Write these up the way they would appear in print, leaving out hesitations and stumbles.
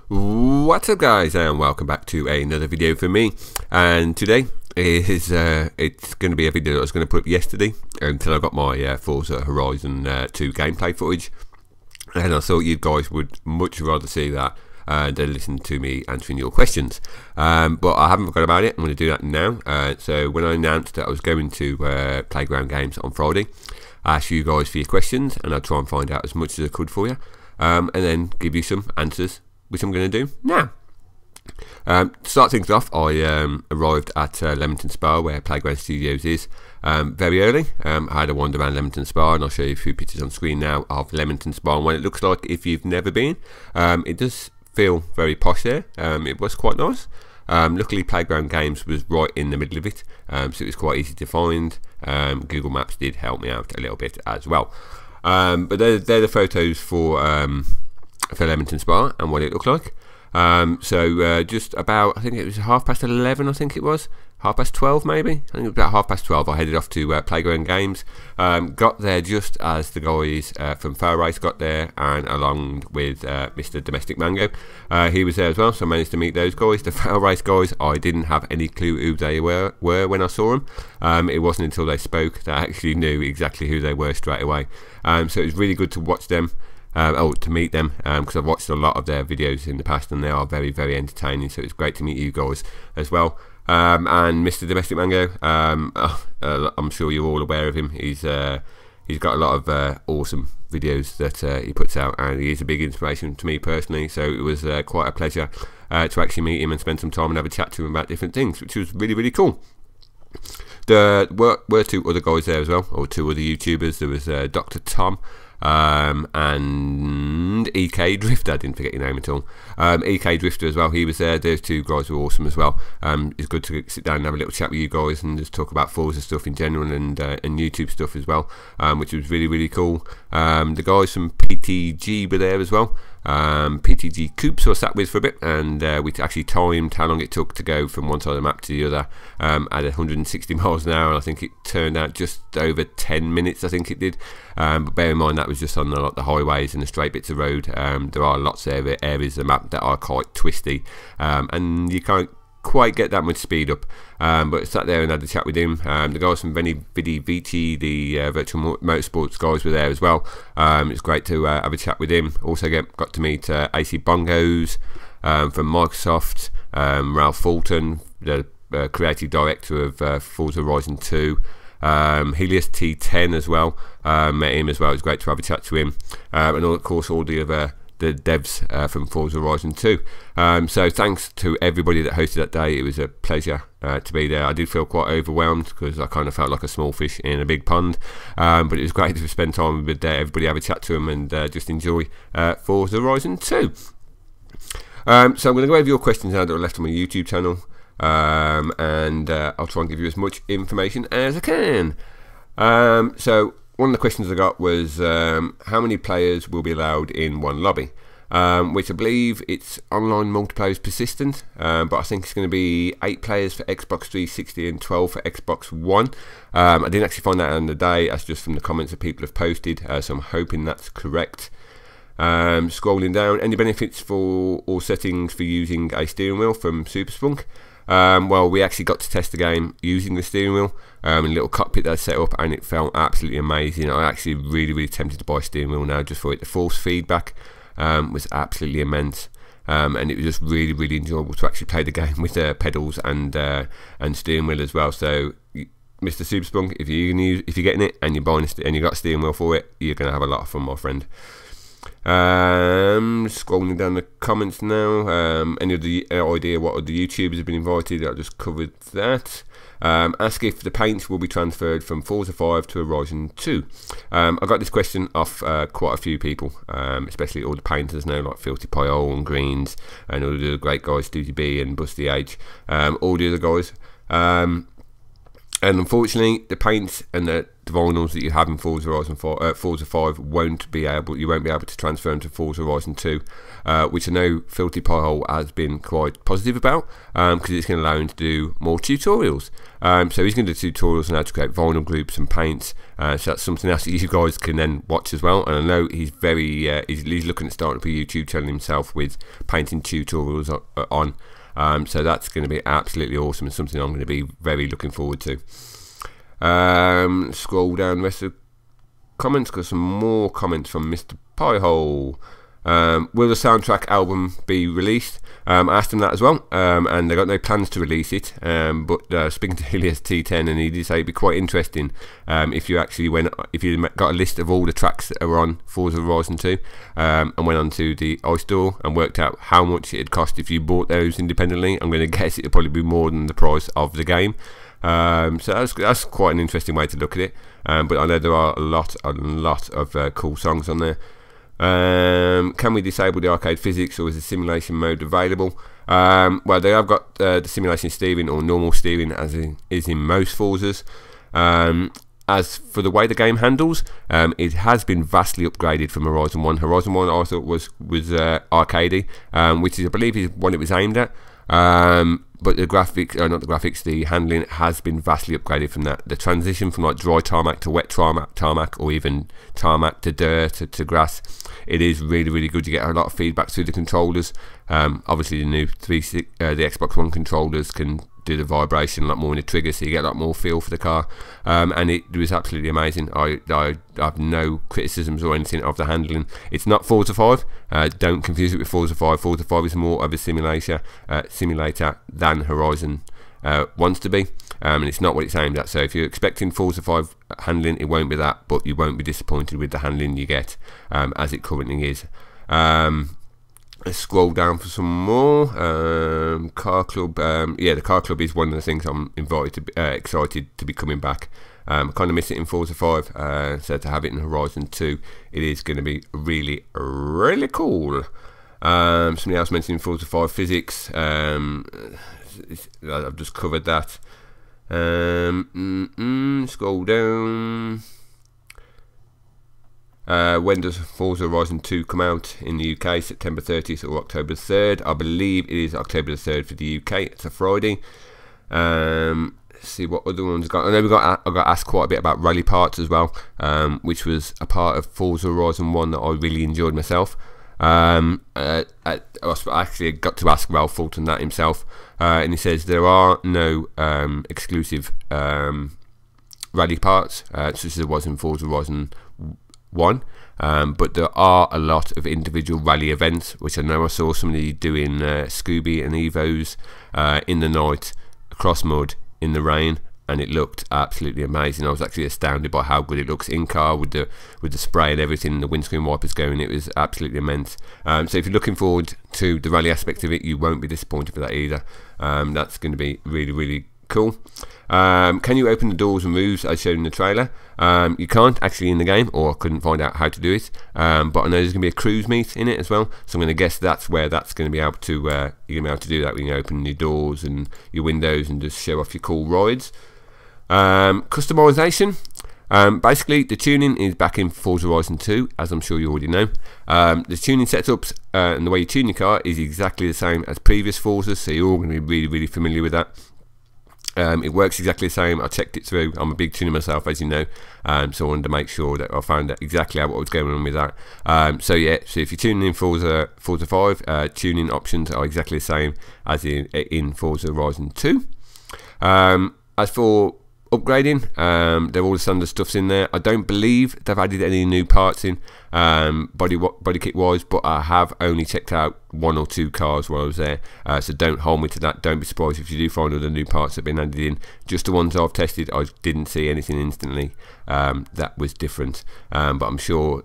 What's up, guys, and welcome back to another video for me. And today is it's going to be a video that I was going to put up yesterday until I got my Forza Horizon 2 gameplay footage, and I thought you guys would much rather see that than listen to me answering your questions. But I haven't forgot about it. I'm going to do that now. So when I announced that I was going to Playground Games on Friday, I asked you guys for your questions, and I'll try and find out as much as I could for you, and then give you some answers, which I'm going to do now. To start things off, I arrived at Leamington Spa, where Playground Studios is, very early. I had a wander around Leamington Spa, and I'll show you a few pictures on screen now of Leamington Spa and what it looks like if you've never been. It does feel very posh there. It was quite nice. Luckily, Playground Games was right in the middle of it, so it was quite easy to find. Google Maps did help me out a little bit as well. But they're the photos for Leamington Spa and what it looked like. So just about, I think it was 11:30, I think it was 12:30 maybe. I think it was about 12:30. I headed off to Playground Games. Got there just as the guys from Fair Race got there, and along with Mr. Domestic Mango. He was there as well, so I managed to meet those guys. The Fair Race guys, I didn't have any clue who they were when I saw them. It wasn't until they spoke that I actually knew exactly who they were straight away. So it was really good to watch them. To meet them, because I've watched a lot of their videos in the past, and they are very, very entertaining. So it's great to meet you guys as well. And Mr. Domestic Mango, I'm sure you're all aware of him. He's got a lot of awesome videos that he puts out, and he is a big inspiration to me personally. So it was quite a pleasure to actually meet him and spend some time and have a chat to him about different things, which was really, really cool. There were two other guys there as well, or two other YouTubers. There was Dr. Tom and EK Drifter. I didn't forget your name at all. EK Drifter as well, he was there. Those two guys were awesome as well. It's good to sit down and have a little chat with you guys and just talk about Forza stuff in general, and YouTube stuff as well, which was really, really cool. The guys from PTG were there as well. PTG Coops I sat with for a bit, and we actually timed how long it took to go from one side of the map to the other at 160 miles an hour, and I think it turned out just over 10 minutes, I think it did. But bear in mind that was just on the highways and the straight bits of road. There are lots of areas of the map that are quite twisty, and you can't quite get that much speed up. But sat there and had a chat with him. The guys from Vidi Vici, the virtual motorsports guys, were there as well. It's great to have a chat with him. Also got to meet AC Bongos from Microsoft, Ralph Fulton, the creative director of Forza Horizon 2. Helios T10 as well, met him as well. It was great to have a chat to him, and of course all the other devs from Forza Horizon 2. So thanks to everybody that hosted that day. It was a pleasure to be there. I did feel quite overwhelmed because I kind of felt like a small fish in a big pond, but it was great to spend time with everybody, have a chat to them, and just enjoy Forza Horizon 2. So I'm going to go over your questions now that are left on my YouTube channel, and I'll try and give you as much information as I can. So one of the questions I got was how many players will be allowed in one lobby, which I believe it's online multiplayer is persistent, but I think it's going to be 8 players for Xbox 360 and 12 for Xbox One. I didn't actually find that out on the day. That's just from the comments that people have posted, so I'm hoping that's correct. Scrolling down, any benefits for or settings for using a steering wheel from Superspunk? Well, we actually got to test the game using the steering wheel in a little cockpit that I set up, and it felt absolutely amazing. I'm actually really, really tempted to buy a steering wheel now just for it. The force feedback was absolutely immense, and it was just really, really enjoyable to actually play the game with pedals and steering wheel as well. So, Mr. Superspunk, if you're getting it and you're buying and you got a steering wheel for it, you're going to have a lot of fun, my friend. Scrolling down the comments now. Any of the idea what other YouTubers have been invited? I just covered that. Ask if the paints will be transferred from Forza 5 to Horizon 2. I got this question off quite a few people, especially all the painters now, like Filthy Pyole and Greens, and all the other great guys, Studio B and Busty H, all the other guys. And unfortunately, the paints and the vinyls that you have in Forza 5 you won't be able to transfer them to Forza Horizon 2, which I know Filthy Piehole has been quite positive about, because it's going to allow him to do more tutorials. So he's going to do tutorials on how to create vinyl groups and paints. So that's something else that you guys can then watch as well. And I know he's he's looking at starting up a YouTube channel himself with painting tutorials on. So that's going to be absolutely awesome and something I'm going to be very looking forward to. Scroll down the rest of the comments, got some more comments from Mr. Piehole. Will the soundtrack album be released? I asked him that as well, and they got no plans to release it. But speaking to Helios T10, and he did say it'd be quite interesting if you actually got a list of all the tracks that are on Forza Horizon 2, and went onto the iStore and worked out how much it'd cost if you bought those independently. I'm going to guess it'd probably be more than the price of the game. So that's quite an interesting way to look at it. But I know there are a lot of cool songs on there. Can we disable the arcade physics, or is the simulation mode available? Well, they have got the simulation steering or normal steering, as is in most Forzas. As for the way the game handles, it has been vastly upgraded from Horizon 1. Horizon 1 I thought was arcadey, which is, I believe, is what it was aimed at. But the graphics, the handling has been vastly upgraded from that. The transition from like dry tarmac to wet tarmac, or even tarmac to dirt to grass, it is really, really good. You get a lot of feedback through the controllers. Obviously, the new the Xbox One controllers can do the vibration a lot more in the trigger, so you get a lot more feel for the car. And it was absolutely amazing. I have no criticisms or anything of the handling. It's not Forza 5. Don't confuse it with Forza 5. Forza 5 is more of a simulator than Horizon wants to be, and it's not what it's aimed at. So if you're expecting Forza 5 handling, it won't be that, but you won't be disappointed with the handling you get, as it currently is. Let's scroll down for some more. Car Club. Yeah, the Car Club is one of the things I'm excited to be coming back. I kind of miss it in Forza 5, so to have it in Horizon 2, it is going to be really, really cool. Somebody else mentioned Forza 5 physics. I've just covered that. Scroll down. When does Forza Horizon 2 come out in the UK? September 30th or October 3rd? I believe it is October the 3rd for the UK. It's a Friday. Let's see what other ones got. I know I got asked quite a bit about rally parts as well, which was a part of Forza Horizon 1 that I really enjoyed myself. I actually got to ask Ralph Fulton that himself, and he says there are no exclusive rally parts, such as there was in Forza Horizon 1, but there are a lot of individual rally events, which I know I saw somebody doing Scooby and Evos in the night, across mud, in the rain, and it looked absolutely amazing. I was actually astounded by how good it looks in car with the spray and everything, the windscreen wipers going. It was absolutely immense. So if you're looking forward to the rally aspect of it, you won't be disappointed for that either. That's going to be really, really cool. Can you open the doors and roofs as shown in the trailer? You can't actually in the game, or I couldn't find out how to do it, but I know there's going to be a cruise meet in it as well, so I'm going to guess that's where that's going to be able to you're going to be able to do that when you open your doors and your windows and just show off your cool rides. Customization. Basically, the tuning is back in Forza Horizon 2, as I'm sure you already know. The tuning setups and the way you tune your car is exactly the same as previous Forzas, so you're all going to be really, really familiar with that. It works exactly the same. I checked it through. I'm a big tuner myself, as you know, so I wanted to make sure that I found out exactly what was going on with that. So yeah, so if you're tuning in Forza 5, tuning options are exactly the same as in Forza Horizon 2. As for upgrading, there are all the standard stuffs in there. I don't believe they've added any new parts in body kit wise, but I have only checked out 1 or 2 cars while I was there, so don't hold me to that. Don't be surprised if you do find other new parts that have been added in. Just the ones I've tested, I didn't see anything instantly that was different, but I'm sure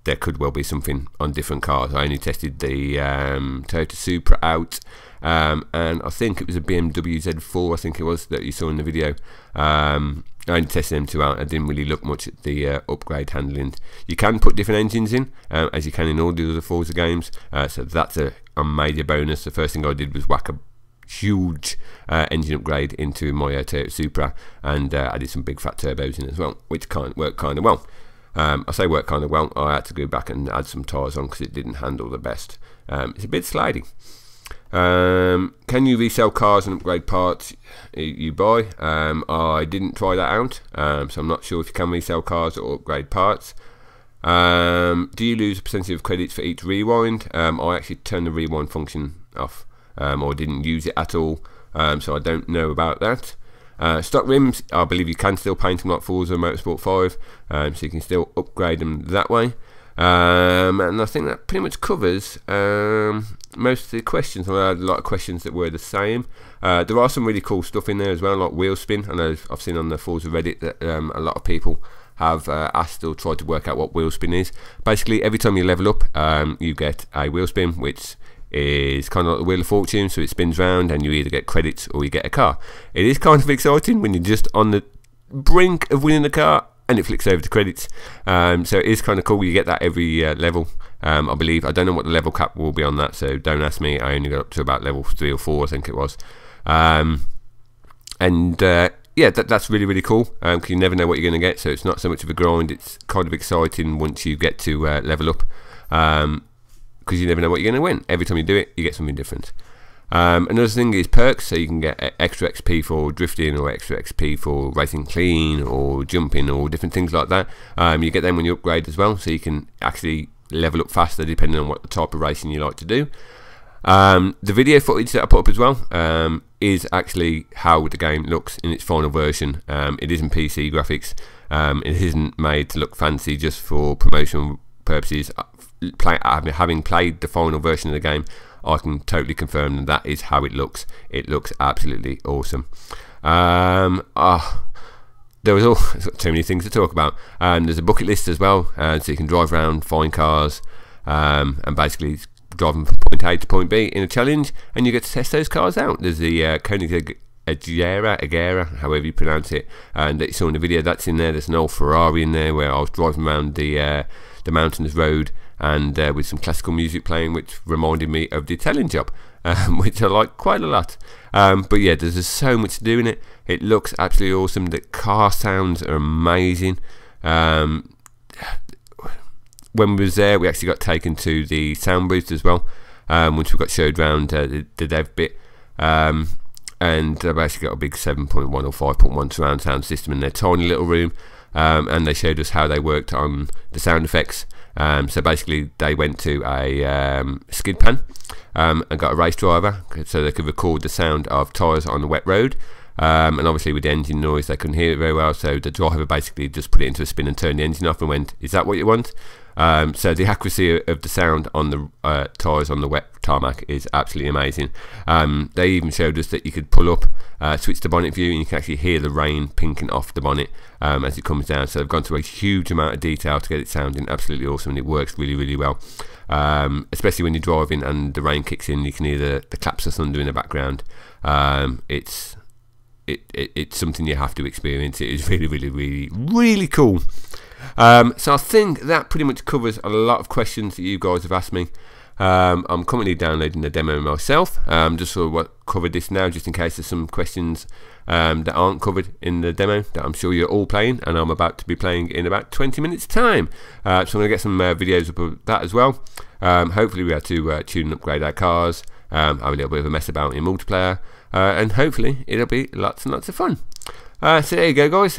there could well be something on different cars. I only tested the Toyota Supra out, and I think it was a BMW Z4, I think it was, that you saw in the video. I only tested them 2 out. I didn't really look much at the upgrade handling. You can put different engines in, as you can in all the other Forza games, so that's a major bonus. The first thing I did was whack a huge engine upgrade into my Toyota Supra, and added some big fat turbos in as well, which worked kind of well. I say worked kind of well. I had to go back and add some tyres on because it didn't handle the best. It's a bit slidey. Can you resell cars and upgrade parts you buy? I didn't try that out, so I'm not sure if you can resell cars or upgrade parts. Do you lose a percentage of credits for each rewind? I actually turned the rewind function off, or didn't use it at all, so I don't know about that. Stock rims, I believe you can still paint them like Forza Motorsport 5, so you can still upgrade them that way. And I think that pretty much covers most of the questions. I had a lot of questions that were the same. There are some really cool stuff in there as well, like wheel spin. I know I've seen on the Forza Reddit that a lot of people have asked or tried to work out what wheel spin is. Basically, every time you level up, you get a wheel spin, which is kind of like the Wheel of Fortune, so it spins round and you either get credits or you get a car. It is kind of exciting when you're just on the brink of winning the car and it flicks over to credits. So it is kind of cool. You get that every level, I believe. I don't know what the level cap will be on that, so don't ask me. I only got up to about level 3 or 4, I think it was. Yeah, that's really, really cool, because you never know what you're going to get, so it's not so much of a grind. It's kind of exciting once you get to level up, because you never know what you're going to win. Every time you do it, you get something different. Another thing is perks, so you can get extra XP for drifting, or extra XP for racing clean, or jumping, or different things like that. You get them when you upgrade as well, so you can actually level up faster depending on what the type of racing you like to do. The video footage that I put up as well is actually how the game looks in its final version. It isn't PC graphics. It isn't made to look fancy just for promotional purposes. Having played the final version of the game, I can totally confirm that is how it looks. It looks absolutely awesome. There's too many things to talk about. There's a bucket list as well, so you can drive around, find cars, and basically driving from point A to point B in a challenge, and you get to test those cars out. There's the Agera, however you pronounce it, and that you saw in the video. That's in there. There's an old Ferrari in there where I was driving around the mountainous road, and with some classical music playing, which reminded me of the Italian Job, which I like quite a lot. But yeah, there's just so much to do in it. It looks absolutely awesome. The car sounds are amazing. When we was there, we actually got taken to the sound booth as well, which we got showed around the dev bit, and they've actually got a big 7.1 or 5.1 surround sound system in their tiny little room, and they showed us how they worked on the sound effects. So basically they went to a skid pan and got a race driver so they could record the sound of tyres on the wet road. And obviously with the engine noise they couldn't hear it very well, so the driver basically just put it into a spin and turned the engine off and went, "Is that what you want?" So the accuracy of the sound on the tyres on the wet tarmac is absolutely amazing. They even showed us that you could pull up, switch the bonnet view, and you can actually hear the rain pinking off the bonnet as it comes down. So they've gone to a huge amount of detail to get it sounding absolutely awesome, and it works really, really well. Especially when you're driving and the rain kicks in, you can hear the claps of thunder in the background. It's something you have to experience. It is really, really, really, really cool. So I think that pretty much covers a lot of questions that you guys have asked me. I'm currently downloading the demo myself, just sort of covered this now, just in case there's some questions that aren't covered in the demo that I'm sure you're all playing, and I'm about to be playing in about 20 minutes time. So I'm going to get some videos up of that as well. Hopefully we have to tune and upgrade our cars, have a little bit of a mess about in multiplayer, and hopefully it'll be lots and lots of fun. So there you go, guys.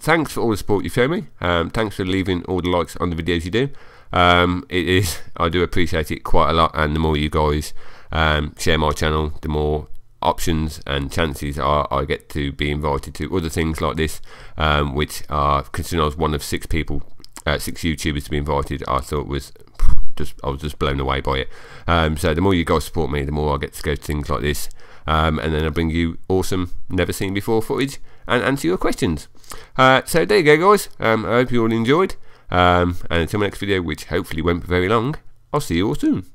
Thanks for all the support you show me. Thanks for leaving all the likes on the videos you do. I do appreciate it quite a lot, and the more you guys share my channel, the more options and chances are I get to be invited to other things like this, which are, considering I was one of 6 people, 6 YouTubers to be invited, I thought I was just blown away by it. So the more you guys support me, the more I get to go to things like this, and then I bring you awesome, never seen before footage and answer your questions. So there you go, guys. I hope you all enjoyed, and until my next video, which hopefully won't be very long, I'll see you all soon.